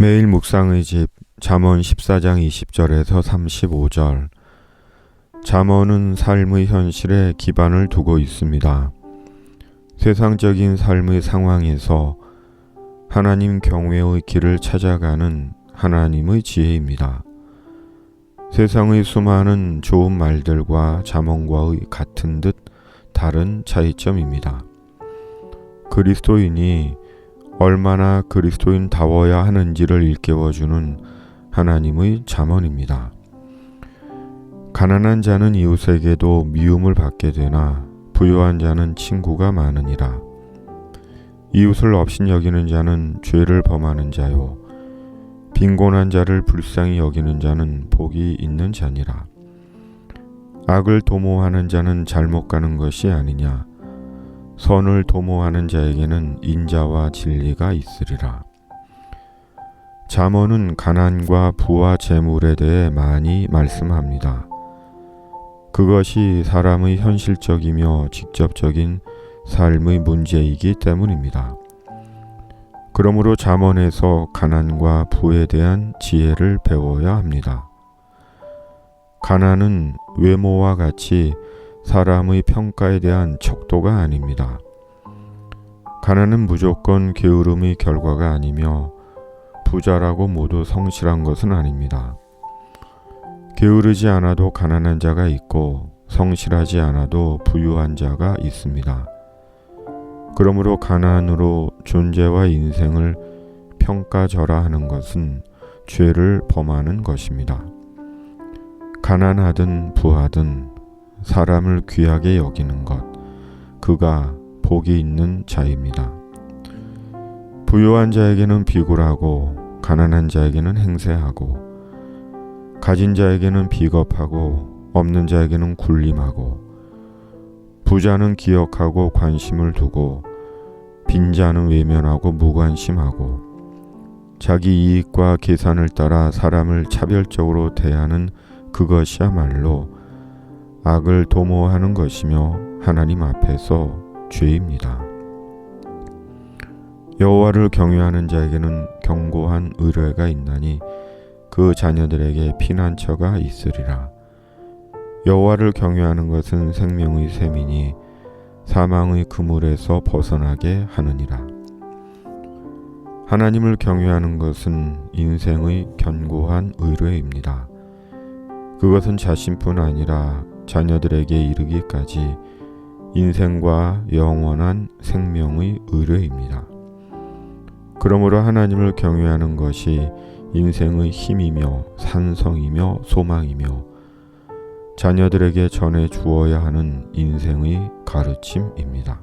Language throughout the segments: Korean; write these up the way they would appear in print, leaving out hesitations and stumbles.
매일 묵상의 집 잠언 14장 20절에서 35절. 잠언은 삶의 현실에 기반을 두고 있습니다. 세상적인 삶의 상황에서 하나님 경외의 길을 찾아가는 하나님의 지혜입니다. 세상의 수많은 좋은 말들과 잠언과의 같은 듯 다른 차이점입니다. 그리스도인이 얼마나 그리스도인다워야 하는지를 일깨워주는 하나님의 잠언입니다. 가난한 자는 이웃에게도 미움을 받게 되나 부유한 자는 친구가 많으니라. 이웃을 업신여기는 자는 죄를 범하는 자요, 빈곤한 자를 불쌍히 여기는 자는 복이 있는 자니라. 악을 도모하는 자는 잘못 가는 것이 아니냐, 선을 도모하는 자에게는 인자와 진리가 있으리라. 잠언은 가난과 부와 재물에 대해 많이 말씀합니다. 그것이 사람의 현실적이며 직접적인 삶의 문제이기 때문입니다. 그러므로 잠언에서 가난과 부에 대한 지혜를 배워야 합니다. 가난은 외모와 같이 사람의 평가에 대한 척도가 아닙니다. 가난은 무조건 게으름의 결과가 아니며 부자라고 모두 성실한 것은 아닙니다. 게으르지 않아도 가난한 자가 있고 성실하지 않아도 부유한 자가 있습니다. 그러므로 가난으로 존재와 인생을 평가절하하는 것은 죄를 범하는 것입니다. 가난하든 부하든 사람을 귀하게 여기는 것, 그가 복이 있는 자입니다. 부유한 자에게는 비굴하고 가난한 자에게는 행세하고 가진 자에게는 비겁하고 없는 자에게는 굴림하고 부자는 기억하고 관심을 두고 빈자는 외면하고 무관심하고 자기 이익과 계산을 따라 사람을 차별적으로 대하는 그것이야말로 악을 도모하는 것이며 하나님 앞에서 죄입니다. 여호와를 경외하는 자에게는 견고한 의뢰가 있나니 그 자녀들에게 피난처가 있으리라. 여호와를 경외하는 것은 생명의 셈이니 사망의 그물에서 벗어나게 하느니라. 하나님을 경외하는 것은 인생의 견고한 의뢰입니다. 그것은 자신뿐 아니라 자녀들에게 이르기까지 인생과 영원한 생명의 의뢰입니다. 그러므로 하나님을 경외하는 것이 인생의 힘이며 산성이며 소망이며 자녀들에게 전해 주어야 하는 인생의 가르침입니다.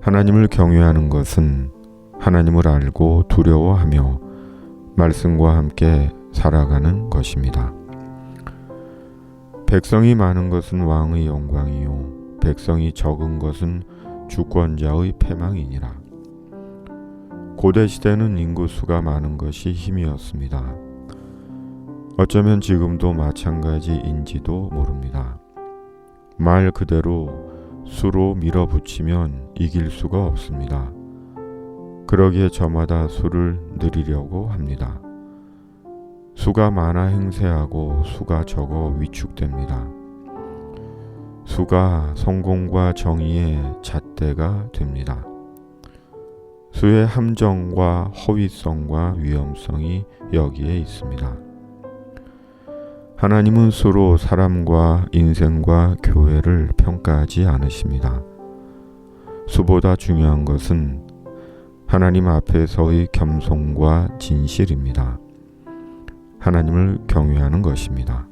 하나님을 경외하는 것은 하나님을 알고 두려워하며 말씀과 함께 살아가는 것입니다. 백성이 많은 것은 왕의 영광이요 백성이 적은 것은 주권자의 패망이니라. 고대 시대는 인구수가 많은 것이 힘이었습니다. 어쩌면 지금도 마찬가지인지도 모릅니다. 말 그대로 수로 밀어붙이면 이길 수가 없습니다. 그러기에 저마다 수를 늘리려고 합니다. 수가 많아 행세하고 수가 적어 위축됩니다. 수가 성공과 정의의 잣대가 됩니다. 수의 함정과 허위성과 위험성이 여기에 있습니다. 하나님은 수로 사람과 인생과 교회를 평가하지 않으십니다. 수보다 중요한 것은 하나님 앞에서의 겸손과 진실입니다. 하나님을 경외하는 것입니다.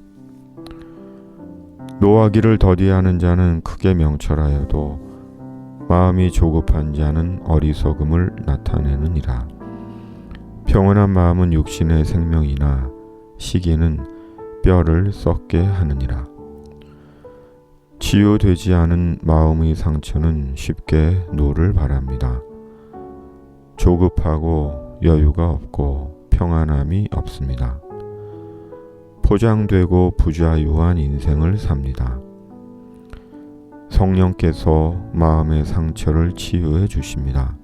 노하기를 더디하는 자는 크게 명철하여도 마음이 조급한 자는 어리석음을 나타내느니라. 평온한 마음은 육신의 생명이나 시기는 뼈를 썩게 하느니라. 치유되지 않은 마음의 상처는 쉽게 노를 바랍니다. 조급하고 여유가 없고 평안함이 없습니다. 포장되고 부자유한 인생을 삽니다. 성령께서 마음의 상처를 치유해 주십니다.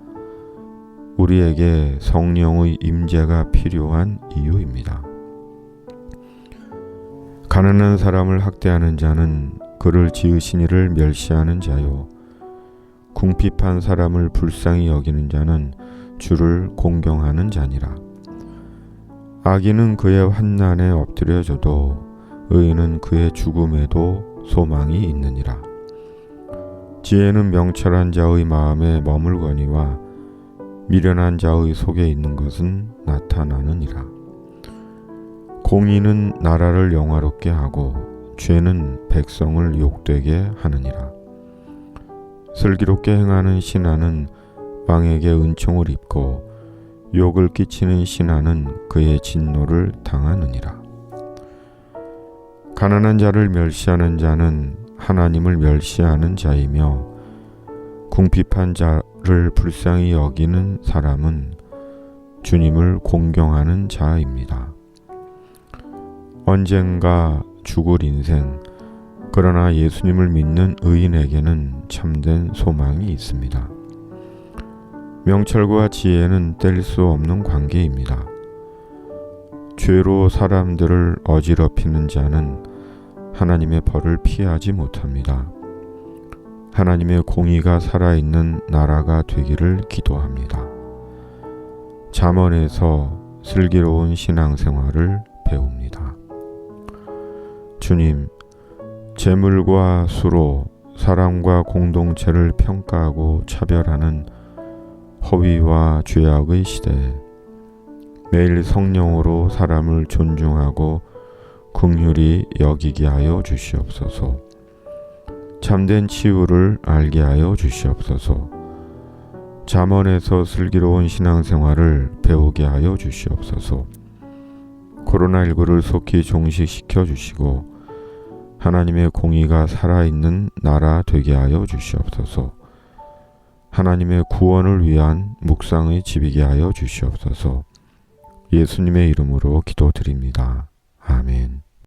우리에게 성령의 임재가 필요한 이유입니다. 가난한 사람을 학대하는 자는 그를 지으신 이를 멸시하는 자요, 궁핍한 사람을 불쌍히 여기는 자는 주를 공경하는 자니라. 악인은 그의 환난에 엎드려져도 의인은 그의 죽음에도 소망이 있느니라. 지혜는 명철한 자의 마음에 머물거니와 미련한 자의 속에 있는 것은 나타나느니라. 공의는 나라를 영화롭게 하고 죄는 백성을 욕되게 하느니라. 슬기롭게 행하는 신하는 왕에게 은총을 입고 욕을 끼치는 신하는 그의 진노를 당하느니라. 가난한 자를 멸시하는 자는 하나님을 멸시하는 자이며 궁핍한 자를 불쌍히 여기는 사람은 주님을 공경하는 자입니다. 언젠가 죽을 인생, 그러나 예수님을 믿는 의인에게는 참된 소망이 있습니다. 명철과 지혜는 뗄 수 없는 관계입니다. 죄로 사람들을 어지럽히는 자는 하나님의 벌을 피하지 못합니다. 하나님의 공의가 살아있는 나라가 되기를 기도합니다. 잠언에서 슬기로운 신앙생활을 배웁니다. 주님, 재물과 수로 사람과 공동체를 평가하고 차별하는 허위와 죄악의 시대에 매일 성령으로 사람을 존중하고 긍휼히 여기게 하여 주시옵소서. 참된 치유를 알게 하여 주시옵소서. 잠언에서 슬기로운 신앙생활을 배우게 하여 주시옵소서. 코로나19를 속히 종식시켜 주시고 하나님의 공의가 살아있는 나라 되게 하여 주시옵소서. 하나님의 구원을 위한 묵상의 집이게 하여 주시옵소서. 예수님의 이름으로 기도드립니다. 아멘.